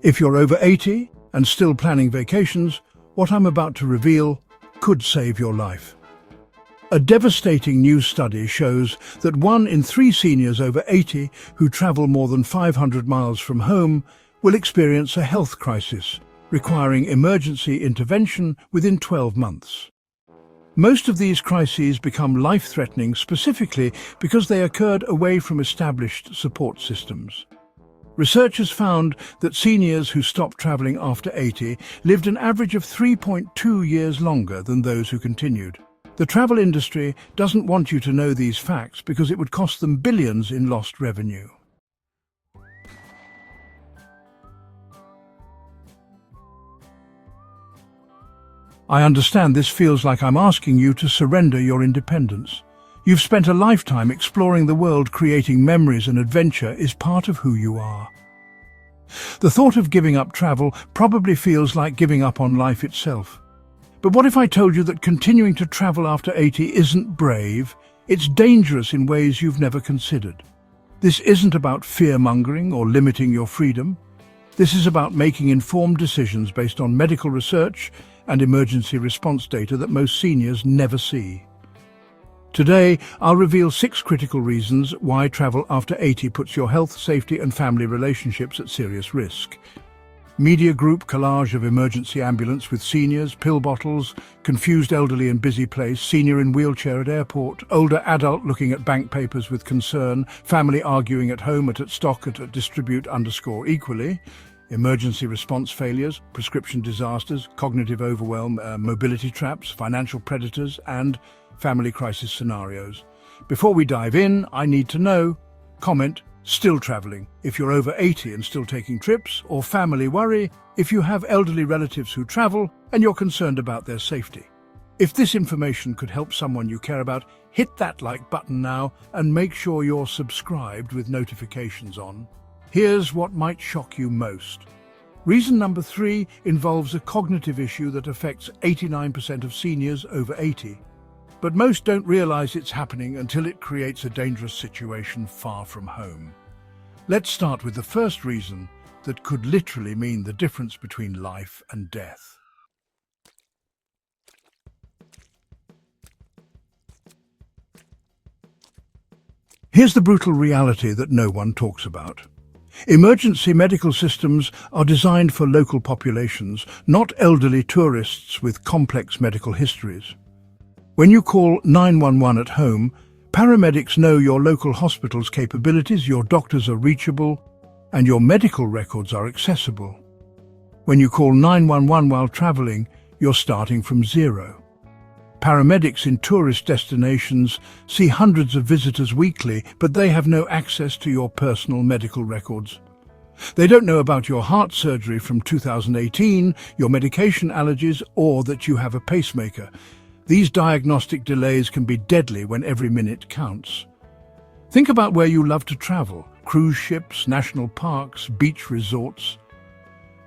If you're over 80 and still planning vacations, what I'm about to reveal could save your life. A devastating new study shows that 1 in 3 seniors over 80 who travel more than 500 miles from home will experience a health crisis, requiring emergency intervention within 12 months. Most of these crises become life-threatening specifically because they occurred away from established support systems. Researchers found that seniors who stopped traveling after 80 lived an average of 3.2 years longer than those who continued. The travel industry doesn't want you to know these facts because it would cost them billions in lost revenue. I understand this feels like I'm asking you to surrender your independence. You've spent a lifetime exploring the world, creating memories, and adventure is part of who you are. The thought of giving up travel probably feels like giving up on life itself. But what if I told you that continuing to travel after 80 isn't brave, it's dangerous in ways you've never considered? This isn't about fear-mongering or limiting your freedom. This is about making informed decisions based on medical research and emergency response data that most seniors never see. Today, I'll reveal 6 critical reasons why travel after 80 puts your health, safety, and family relationships at serious risk. Media group collage of emergency ambulance with seniors, pill bottles, confused elderly in busy place, senior in wheelchair at airport, older adult looking at bank papers with concern, family arguing at home at stock at distribute_equally, emergency response failures, prescription disasters, cognitive overwhelm, mobility traps, financial predators, and family crisis scenarios. Before we dive in, I need to know, comment, still traveling if you're over 80 and still taking trips, or family worry if you have elderly relatives who travel and you're concerned about their safety. If this information could help someone you care about, hit that like button now and make sure you're subscribed with notifications on. Here's what might shock you most. Reason number 3 involves a cognitive issue that affects 89% of seniors over 80. But most don't realize it's happening until it creates a dangerous situation far from home. Let's start with the first reason that could literally mean the difference between life and death. Here's the brutal reality that no one talks about. Emergency medical systems are designed for local populations, not elderly tourists with complex medical histories. When you call 911 at home, paramedics know your local hospital's capabilities, your doctors are reachable, and your medical records are accessible. When you call 911 while traveling, you're starting from zero. Paramedics in tourist destinations see hundreds of visitors weekly, but they have no access to your personal medical records. They don't know about your heart surgery from 2018, your medication allergies, or that you have a pacemaker. These diagnostic delays can be deadly when every minute counts. Think about where you love to travel: cruise ships, national parks, beach resorts.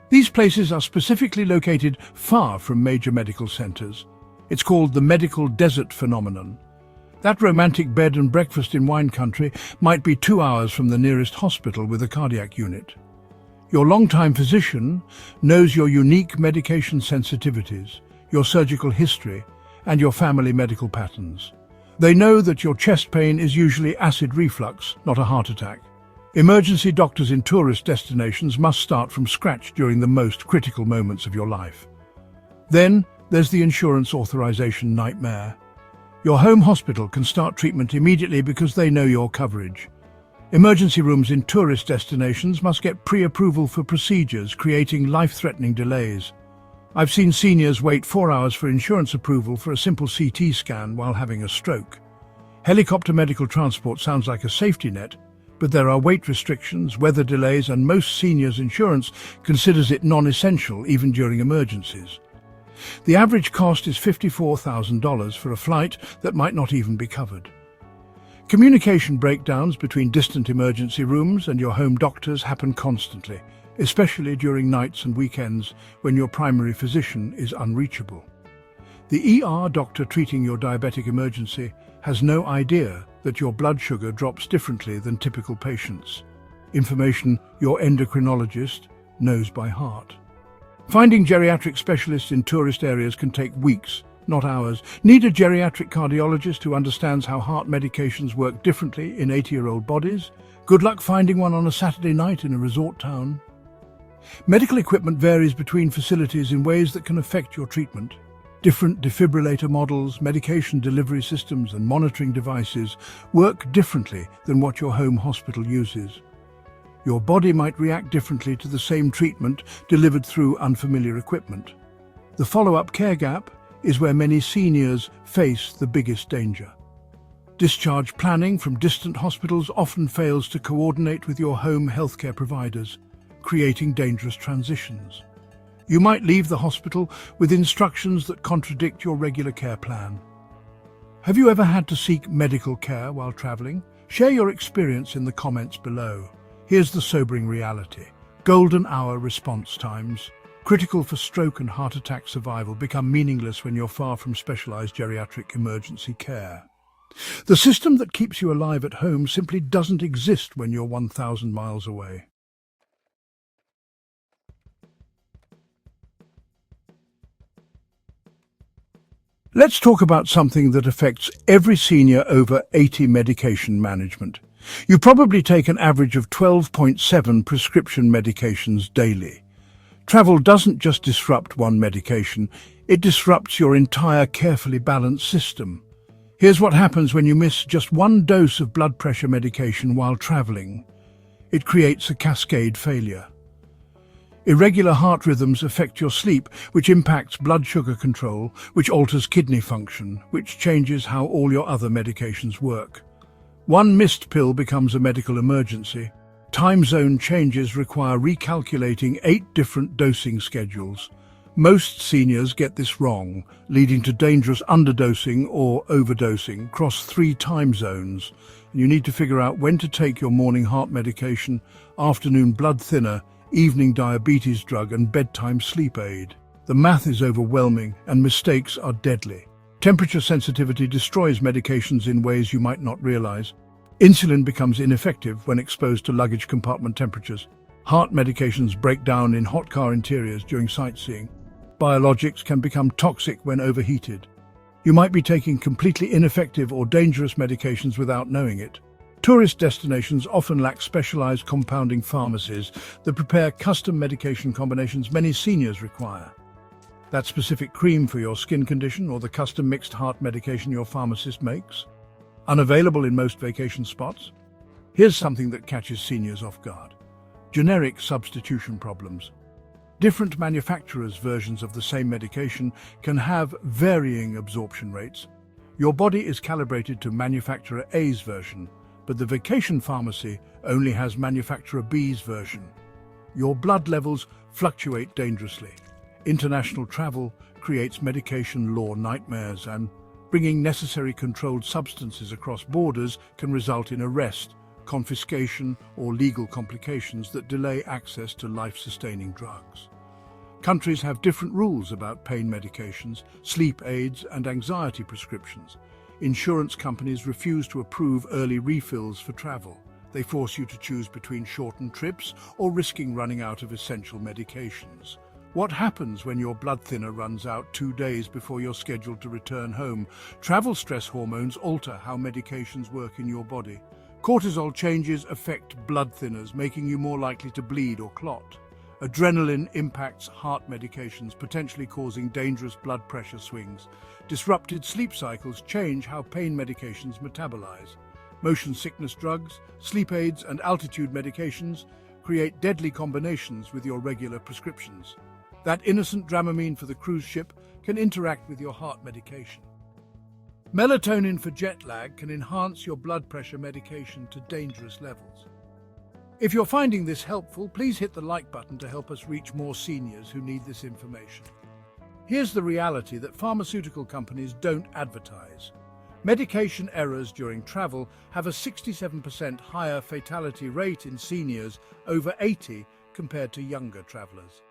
These places are specifically located far from major medical centers. It's called the medical desert phenomenon. That romantic bed and breakfast in wine country might be 2 hours from the nearest hospital with a cardiac unit. Your longtime physician knows your unique medication sensitivities, your surgical history, and your family medical patterns. They know that your chest pain is usually acid reflux, not a heart attack. Emergency doctors in tourist destinations must start from scratch during the most critical moments of your life. Then there's the insurance authorization nightmare. Your home hospital can start treatment immediately because they know your coverage. Emergency rooms in tourist destinations must get pre-approval for procedures, creating life-threatening delays. I've seen seniors wait 4 hours for insurance approval for a simple CT scan while having a stroke. Helicopter medical transport sounds like a safety net, but there are weight restrictions, weather delays, and most seniors' insurance considers it non-essential even during emergencies. The average cost is $54,000 for a flight that might not even be covered. Communication breakdowns between distant emergency rooms and your home doctors happen constantly, especially during nights and weekends when your primary physician is unreachable. The ER doctor treating your diabetic emergency has no idea that your blood sugar drops differently than typical patients. Information your endocrinologist knows by heart. Finding geriatric specialists in tourist areas can take weeks, not hours. Need a geriatric cardiologist who understands how heart medications work differently in 80-year-old bodies? Good luck finding one on a Saturday night in a resort town. Medical equipment varies between facilities in ways that can affect your treatment. Different defibrillator models, medication delivery systems and monitoring devices work differently than what your home hospital uses. Your body might react differently to the same treatment delivered through unfamiliar equipment. The follow-up care gap is where many seniors face the biggest danger. Discharge planning from distant hospitals often fails to coordinate with your home healthcare providers, creating dangerous transitions. You might leave the hospital with instructions that contradict your regular care plan. Have you ever had to seek medical care while traveling? Share your experience in the comments below. Here's the sobering reality. Golden hour response times, critical for stroke and heart attack survival, become meaningless when you're far from specialized geriatric emergency care. The system that keeps you alive at home simply doesn't exist when you're 1,000 miles away. Let's talk about something that affects every senior over 80: medication management. You probably take an average of 12.7 prescription medications daily. Travel doesn't just disrupt one medication, it disrupts your entire carefully balanced system. Here's what happens when you miss just one dose of blood pressure medication while traveling. It creates a cascade failure. Irregular heart rhythms affect your sleep, which impacts blood sugar control, which alters kidney function, which changes how all your other medications work. One missed pill becomes a medical emergency. Time zone changes require recalculating 8 different dosing schedules. Most seniors get this wrong, leading to dangerous underdosing or overdosing across 3 time zones. You need to figure out when to take your morning heart medication, afternoon blood thinner, evening diabetes drug and bedtime sleep aid. The math is overwhelming and mistakes are deadly. Temperature sensitivity destroys medications in ways you might not realize. Insulin becomes ineffective when exposed to luggage compartment temperatures. Heart medications break down in hot car interiors during sightseeing. Biologics can become toxic when overheated. You might be taking completely ineffective or dangerous medications without knowing it. Tourist destinations often lack specialized compounding pharmacies that prepare custom medication combinations many seniors require. That specific cream for your skin condition or the custom mixed heart medication your pharmacist makes? Unavailable in most vacation spots? Here's something that catches seniors off guard. Generic substitution problems. Different manufacturers' versions of the same medication can have varying absorption rates. Your body is calibrated to manufacturer A's version, but the vacation pharmacy only has manufacturer B's version. Your blood levels fluctuate dangerously. International travel creates medication law nightmares, and bringing necessary controlled substances across borders can result in arrest, confiscation, or legal complications that delay access to life-sustaining drugs. Countries have different rules about pain medications, sleep aids, and anxiety prescriptions. Insurance companies refuse to approve early refills for travel. They force you to choose between shortened trips or risking running out of essential medications. What happens when your blood thinner runs out 2 days before you're scheduled to return home? Travel stress hormones alter how medications work in your body. Cortisol changes affect blood thinners, making you more likely to bleed or clot. Adrenaline impacts heart medications, potentially causing dangerous blood pressure swings. Disrupted sleep cycles change how pain medications metabolize. Motion sickness drugs, sleep aids, and altitude medications create deadly combinations with your regular prescriptions. That innocent Dramamine for the cruise ship can interact with your heart medication. Melatonin for jet lag can enhance your blood pressure medication to dangerous levels. If you're finding this helpful, please hit the like button to help us reach more seniors who need this information. Here's the reality that pharmaceutical companies don't advertise. Medication errors during travel have a 67% higher fatality rate in seniors over 80 compared to younger travelers.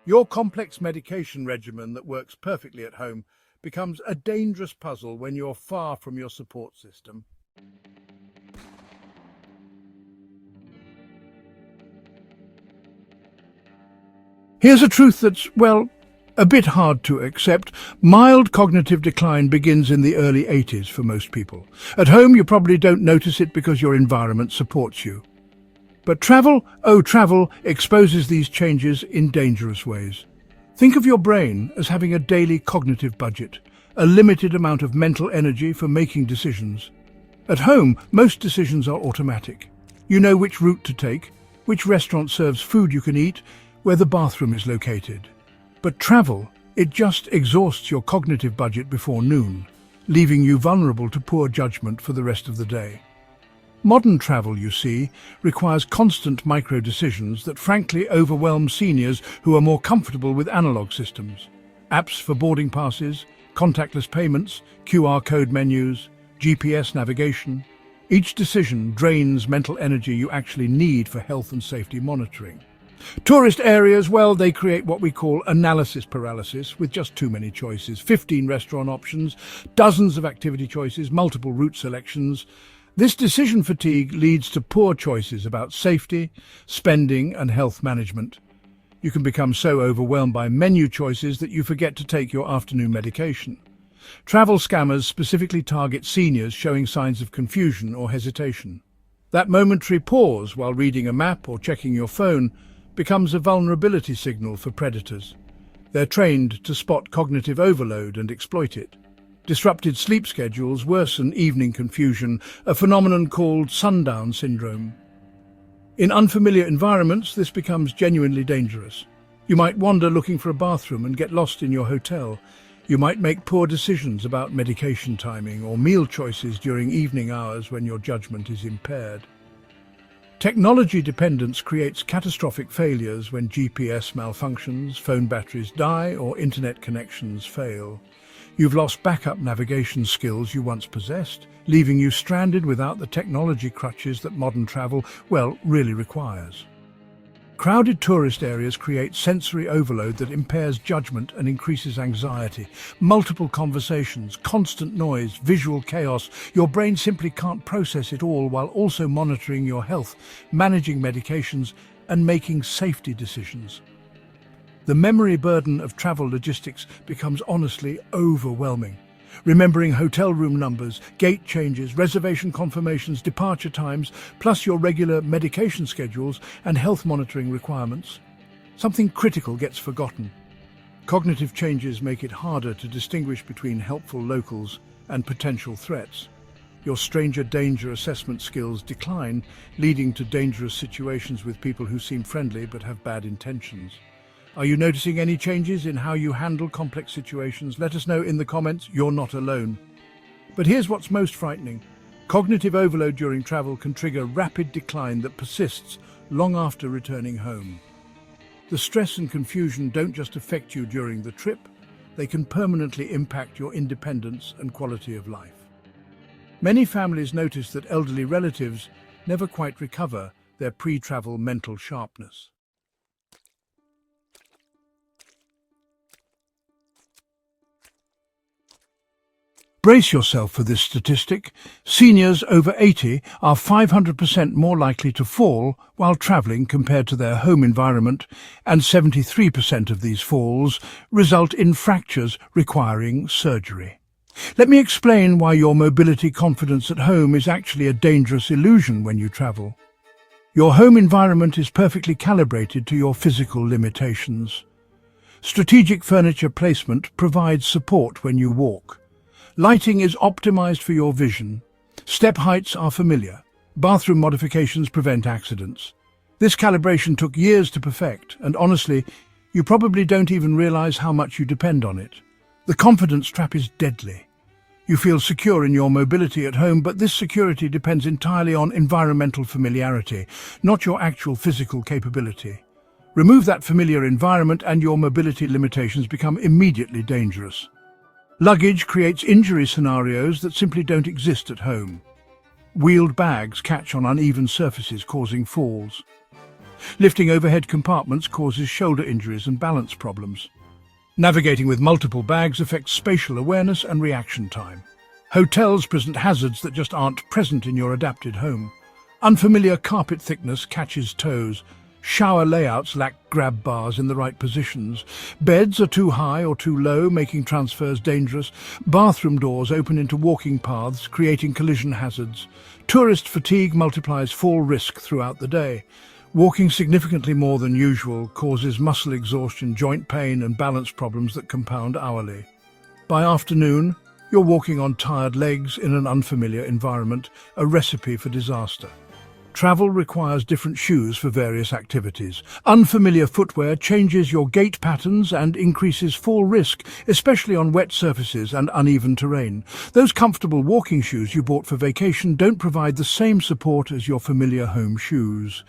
Your complex medication regimen that works perfectly at home becomes a dangerous puzzle when you're far from your support system. Here's a truth that's, well, a bit hard to accept. Mild cognitive decline begins in the early 80s for most people. At home, you probably don't notice it because your environment supports you. But travel, oh travel, exposes these changes in dangerous ways. Think of your brain as having a daily cognitive budget, a limited amount of mental energy for making decisions. At home, most decisions are automatic. You know which route to take, which restaurant serves food you can eat, where the bathroom is located. But travel, it just exhausts your cognitive budget before noon, leaving you vulnerable to poor judgment for the rest of the day. Modern travel, you see, requires constant micro-decisions that frankly overwhelm seniors who are more comfortable with analog systems. Apps for boarding passes, contactless payments, QR code menus, GPS navigation. Each decision drains mental energy you actually need for health and safety monitoring. Tourist areas, well, they create what we call analysis paralysis with just too many choices. 15 restaurant options, dozens of activity choices, multiple route selections. This decision fatigue leads to poor choices about safety, spending and health management. You can become so overwhelmed by menu choices that you forget to take your afternoon medication. Travel scammers specifically target seniors showing signs of confusion or hesitation. That momentary pause while reading a map or checking your phone becomes a vulnerability signal for predators. They're trained to spot cognitive overload and exploit it. Disrupted sleep schedules worsen evening confusion, a phenomenon called sundown syndrome. In unfamiliar environments, this becomes genuinely dangerous. You might wander looking for a bathroom and get lost in your hotel. You might make poor decisions about medication timing or meal choices during evening hours when your judgment is impaired. Technology dependence creates catastrophic failures when GPS malfunctions, phone batteries die, or internet connections fail. You've lost backup navigation skills you once possessed, leaving you stranded without the technology crutches that modern travel, well, really requires. Crowded tourist areas create sensory overload that impairs judgment and increases anxiety. Multiple conversations, constant noise, visual chaos. Your brain simply can't process it all while also monitoring your health, managing medications, and making safety decisions. The memory burden of travel logistics becomes honestly overwhelming. Remembering hotel room numbers, gate changes, reservation confirmations, departure times, plus your regular medication schedules and health monitoring requirements. Something critical gets forgotten. Cognitive changes make it harder to distinguish between helpful locals and potential threats. Your stranger danger assessment skills decline, leading to dangerous situations with people who seem friendly but have bad intentions. Are you noticing any changes in how you handle complex situations? Let us know in the comments. You're not alone. But here's what's most frightening. Cognitive overload during travel can trigger rapid decline that persists long after returning home. The stress and confusion don't just affect you during the trip, they can permanently impact your independence and quality of life. Many families notice that elderly relatives never quite recover their pre-travel mental sharpness. Brace yourself for this statistic. Seniors over 80 are 500% more likely to fall while travelling compared to their home environment, and 73% of these falls result in fractures requiring surgery. Let me explain why your mobility confidence at home is actually a dangerous illusion when you travel. Your home environment is perfectly calibrated to your physical limitations. Strategic furniture placement provides support when you walk. Lighting is optimized for your vision. Step heights are familiar. Bathroom modifications prevent accidents. This calibration took years to perfect, and honestly, you probably don't even realize how much you depend on it. The confidence trap is deadly. You feel secure in your mobility at home, but this security depends entirely on environmental familiarity, not your actual physical capability. Remove that familiar environment and your mobility limitations become immediately dangerous. Luggage creates injury scenarios that simply don't exist at home. Wheeled bags catch on uneven surfaces, causing falls. Lifting overhead compartments causes shoulder injuries and balance problems. Navigating with multiple bags affects spatial awareness and reaction time. Hotels present hazards that just aren't present in your adapted home. Unfamiliar carpet thickness catches toes. Shower layouts lack grab bars in the right positions. Beds are too high or too low, making transfers dangerous. Bathroom doors open into walking paths, creating collision hazards. Tourist fatigue multiplies fall risk throughout the day. Walking significantly more than usual causes muscle exhaustion, joint pain and balance problems that compound hourly. By afternoon, you're walking on tired legs in an unfamiliar environment, a recipe for disaster. Travel requires different shoes for various activities. Unfamiliar footwear changes your gait patterns and increases fall risk, especially on wet surfaces and uneven terrain. Those comfortable walking shoes you bought for vacation don't provide the same support as your familiar home shoes.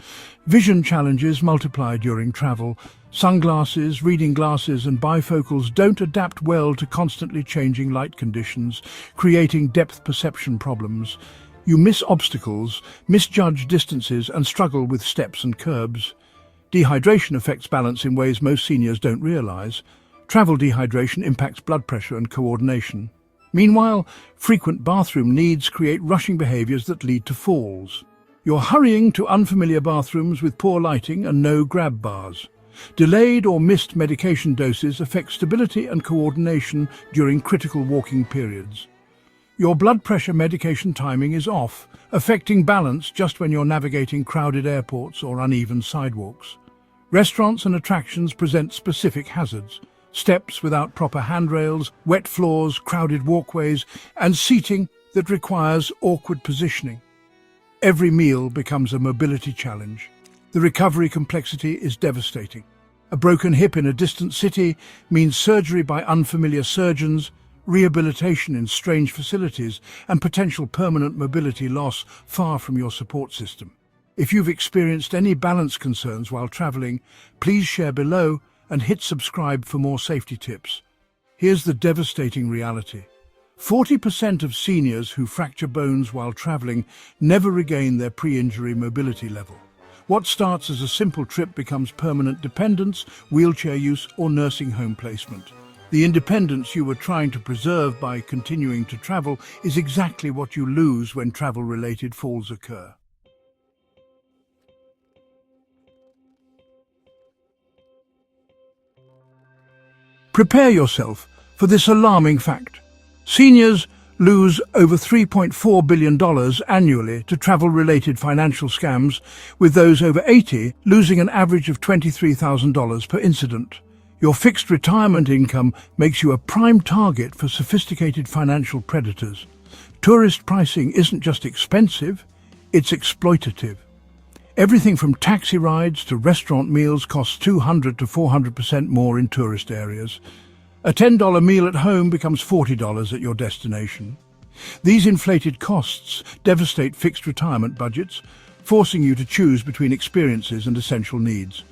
Vision challenges multiply during travel. Sunglasses, reading glasses and bifocals don't adapt well to constantly changing light conditions, creating depth perception problems. You miss obstacles, misjudge distances and struggle with steps and curbs. Dehydration affects balance in ways most seniors don't realize. Travel dehydration impacts blood pressure and coordination. Meanwhile, frequent bathroom needs create rushing behaviors that lead to falls. You're hurrying to unfamiliar bathrooms with poor lighting and no grab bars. Delayed or missed medication doses affect stability and coordination during critical walking periods. Your blood pressure medication timing is off, affecting balance just when you're navigating crowded airports or uneven sidewalks. Restaurants and attractions present specific hazards. Steps without proper handrails, wet floors, crowded walkways, and seating that requires awkward positioning. Every meal becomes a mobility challenge. The recovery complexity is devastating. A broken hip in a distant city means surgery by unfamiliar surgeons, rehabilitation in strange facilities, and potential permanent mobility loss far from your support system. If you've experienced any balance concerns while traveling, please share below and hit subscribe for more safety tips. Here's the devastating reality. 40% of seniors who fracture bones while traveling never regain their pre-injury mobility level. What starts as a simple trip becomes permanent dependence, wheelchair use, or nursing home placement. The independence you were trying to preserve by continuing to travel is exactly what you lose when travel-related falls occur. Prepare yourself for this alarming fact. Seniors lose over $3.4 billion annually to travel-related financial scams, with those over 80 losing an average of $23,000 per incident. Your fixed retirement income makes you a prime target for sophisticated financial predators. Tourist pricing isn't just expensive, it's exploitative. Everything from taxi rides to restaurant meals costs 200 to 400% more in tourist areas. A $10 meal at home becomes $40 at your destination. These inflated costs devastate fixed retirement budgets, forcing you to choose between experiences and essential needs.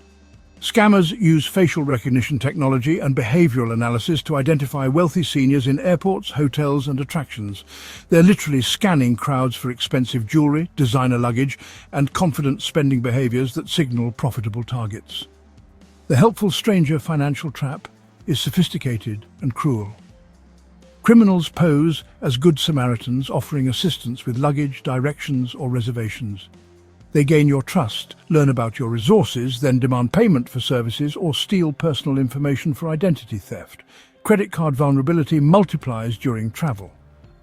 Scammers use facial recognition technology and behavioral analysis to identify wealthy seniors in airports, hotels, and attractions. They're literally scanning crowds for expensive jewelry, designer luggage, and confident spending behaviors that signal profitable targets. The helpful stranger financial trap is sophisticated and cruel. Criminals pose as good Samaritans, offering assistance with luggage, directions, or reservations. They gain your trust, learn about your resources, then demand payment for services or steal personal information for identity theft. Credit card vulnerability multiplies during travel.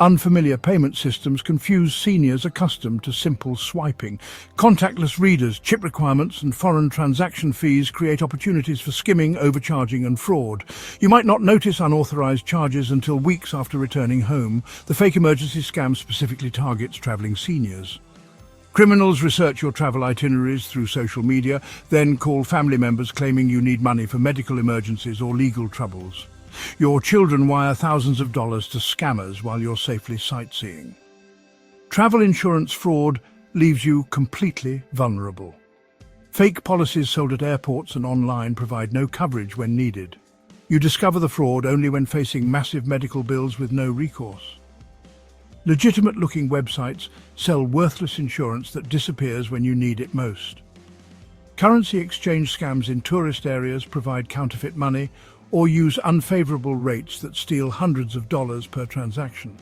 Unfamiliar payment systems confuse seniors accustomed to simple swiping. Contactless readers, chip requirements, and foreign transaction fees create opportunities for skimming, overcharging, and fraud. You might not notice unauthorized charges until weeks after returning home. The fake emergency scam specifically targets traveling seniors. Criminals research your travel itineraries through social media, then call family members claiming you need money for medical emergencies or legal troubles. Your children wire thousands of dollars to scammers while you're safely sightseeing. Travel insurance fraud leaves you completely vulnerable. Fake policies sold at airports and online provide no coverage when needed. You discover the fraud only when facing massive medical bills with no recourse. Legitimate-looking websites sell worthless insurance that disappears when you need it most. Currency exchange scams in tourist areas provide counterfeit money or use unfavorable rates that steal hundreds of dollars per transaction.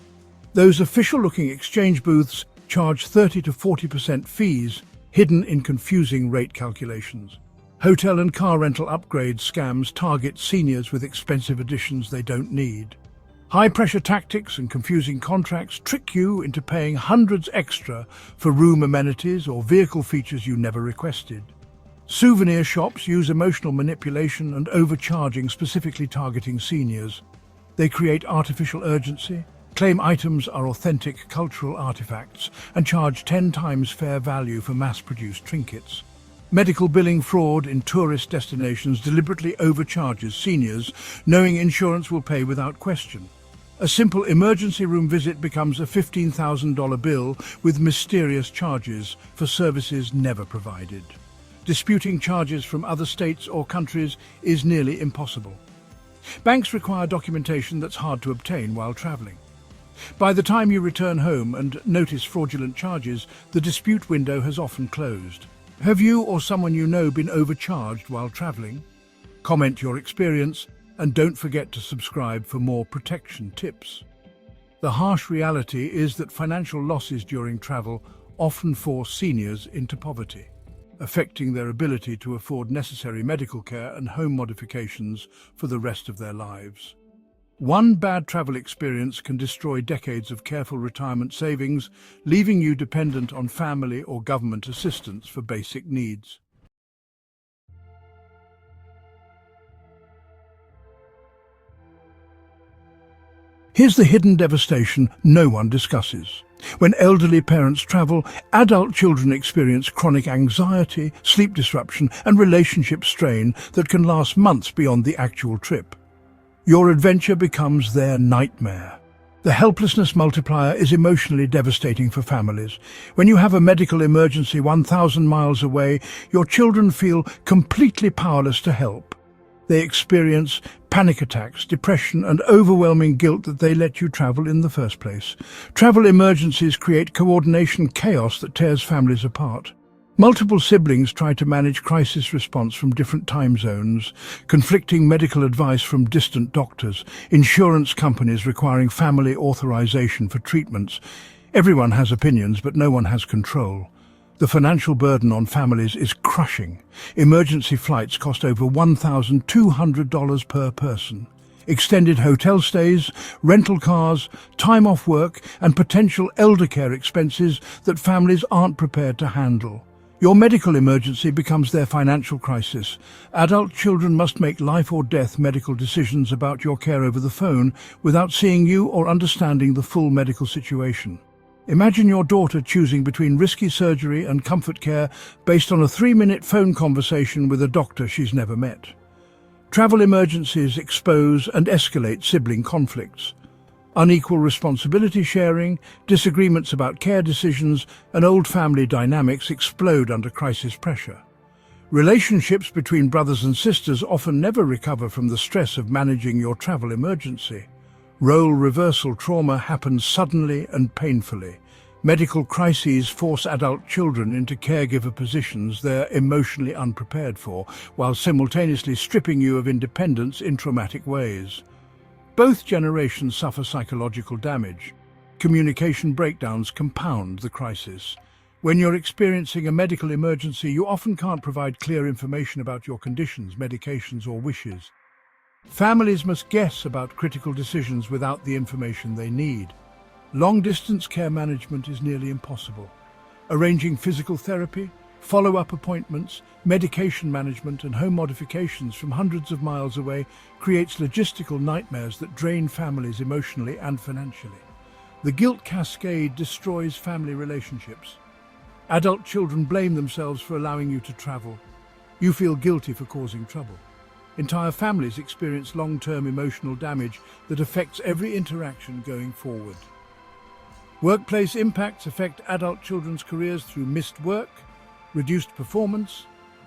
Those official-looking exchange booths charge 30 to 40% fees hidden in confusing rate calculations. Hotel and car rental upgrade scams target seniors with expensive additions they don't need. High-pressure tactics and confusing contracts trick you into paying hundreds extra for room amenities or vehicle features you never requested. Souvenir shops use emotional manipulation and overcharging, specifically targeting seniors. They create artificial urgency, claim items are authentic cultural artifacts, and charge 10 times fair value for mass-produced trinkets. Medical billing fraud in tourist destinations deliberately overcharges seniors, knowing insurance will pay without question. A simple emergency room visit becomes a $15,000 bill with mysterious charges for services never provided. Disputing charges from other states or countries is nearly impossible. Banks require documentation that's hard to obtain while traveling. By the time you return home and notice fraudulent charges, the dispute window has often closed. Have you or someone you know been overcharged while traveling? Comment your experience and don't forget to subscribe for more protection tips. The harsh reality is that financial losses during travel often force seniors into poverty, affecting their ability to afford necessary medical care and home modifications for the rest of their lives. One bad travel experience can destroy decades of careful retirement savings, leaving you dependent on family or government assistance for basic needs. Here's the hidden devastation no one discusses. When elderly parents travel, adult children experience chronic anxiety, sleep disruption, and relationship strain that can last months beyond the actual trip. Your adventure becomes their nightmare. The helplessness multiplier is emotionally devastating for families. When you have a medical emergency 1,000 miles away, your children feel completely powerless to help. They experience panic attacks, depression, and overwhelming guilt that they let you travel in the first place. Travel emergencies create coordination chaos that tears families apart. Multiple siblings try to manage crisis response from different time zones, conflicting medical advice from distant doctors, insurance companies requiring family authorization for treatments. Everyone has opinions, but no one has control. The financial burden on families is crushing. Emergency flights cost over $1,200 per person. Extended hotel stays, rental cars, time off work, and potential elder care expenses that families aren't prepared to handle. Your medical emergency becomes their financial crisis. Adult children must make life or death medical decisions about your care over the phone without seeing you or understanding the full medical situation. Imagine your daughter choosing between risky surgery and comfort care based on a 3-minute phone conversation with a doctor she's never met. Travel emergencies expose and escalate sibling conflicts. Unequal responsibility sharing, disagreements about care decisions, and old family dynamics explode under crisis pressure. Relationships between brothers and sisters often never recover from the stress of managing your travel emergency. Role reversal trauma happens suddenly and painfully. Medical crises force adult children into caregiver positions they're emotionally unprepared for, while simultaneously stripping you of independence in traumatic ways. Both generations suffer psychological damage. Communication breakdowns compound the crisis. When you're experiencing a medical emergency, you often can't provide clear information about your conditions, medications, or wishes. Families must guess about critical decisions without the information they need. Long-distance care management is nearly impossible. Arranging physical therapy, follow-up appointments, medication management, and home modifications from hundreds of miles away creates logistical nightmares that drain families emotionally and financially. The guilt cascade destroys family relationships. Adult children blame themselves for allowing you to travel. You feel guilty for causing trouble. Entire families experience long-term emotional damage that affects every interaction going forward. Workplace impacts affect adult children's careers through missed work, reduced performance,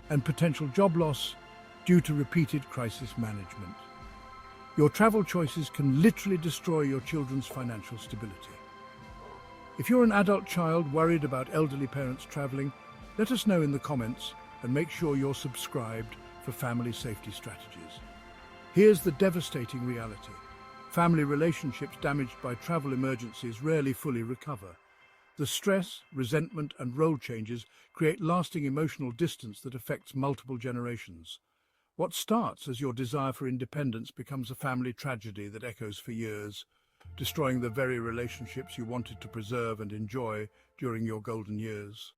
and potential job loss due to repeated crisis management. Your travel choices can literally destroy your children's financial stability. If you're an adult child worried about elderly parents traveling, let us know in the comments and make sure you're subscribed for family safety strategies. Here's the devastating reality. Family relationships damaged by travel emergencies rarely fully recover. The stress, resentment, and role changes create lasting emotional distance that affects multiple generations. What starts as your desire for independence becomes a family tragedy that echoes for years, destroying the very relationships you wanted to preserve and enjoy during your golden years.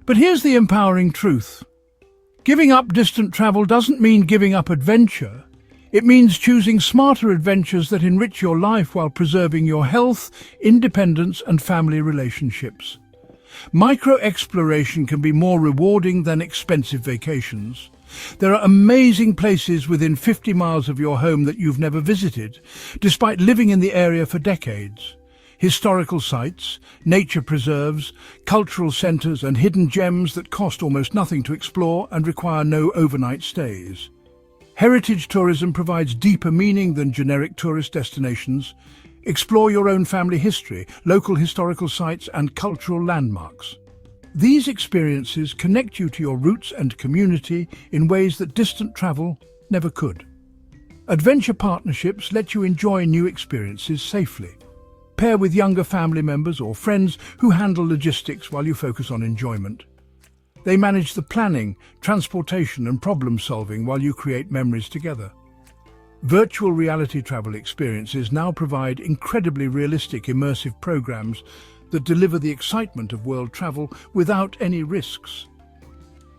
But here's the empowering truth. Giving up distant travel doesn't mean giving up adventure. It means choosing smarter adventures that enrich your life while preserving your health, independence, and family relationships. Micro-exploration can be more rewarding than expensive vacations. There are amazing places within 50 miles of your home that you've never visited, despite living in the area for decades. Historical sites, nature preserves, cultural centres and hidden gems that cost almost nothing to explore and require no overnight stays. Heritage tourism provides deeper meaning than generic tourist destinations. Explore your own family history, local historical sites and cultural landmarks. These experiences connect you to your roots and community in ways that distant travel never could. Adventure partnerships let you enjoy new experiences safely. Pair with younger family members or friends who handle logistics while you focus on enjoyment. They manage the planning, transportation and problem-solving while you create memories together. Virtual reality travel experiences now provide incredibly realistic, immersive programs that deliver the excitement of world travel without any risks.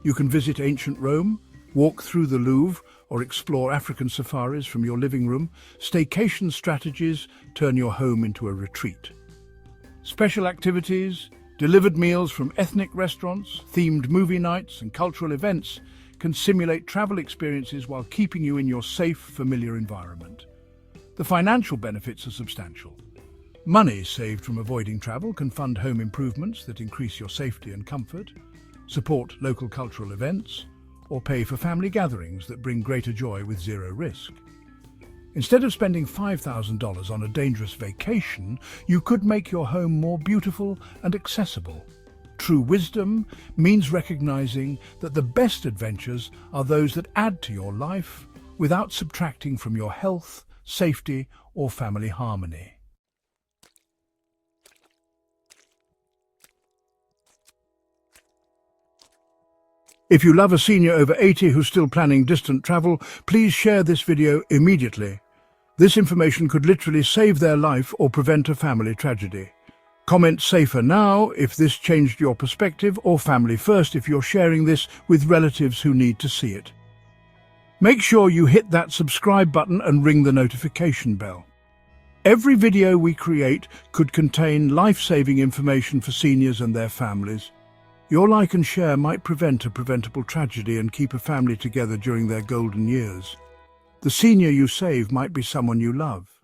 You can visit ancient Rome, walk through the Louvre, or explore African safaris from your living room. Staycation strategies turn your home into a retreat. Special activities, delivered meals from ethnic restaurants, themed movie nights and cultural events can simulate travel experiences while keeping you in your safe, familiar environment. The financial benefits are substantial. Money saved from avoiding travel can fund home improvements that increase your safety and comfort, support local cultural events, or pay for family gatherings that bring greater joy with zero risk. Instead of spending $5,000 on a dangerous vacation, you could make your home more beautiful and accessible. True wisdom means recognizing that the best adventures are those that add to your life without subtracting from your health, safety, or family harmony. If you love a senior over 80 who's still planning distant travel, please share this video immediately. This information could literally save their life or prevent a family tragedy. Comment "safer now" if this changed your perspective, or "family first" if you're sharing this with relatives who need to see it. Make sure you hit that subscribe button and ring the notification bell. Every video we create could contain life-saving information for seniors and their families. Your like and share might prevent a preventable tragedy and keep a family together during their golden years. The senior you save might be someone you love.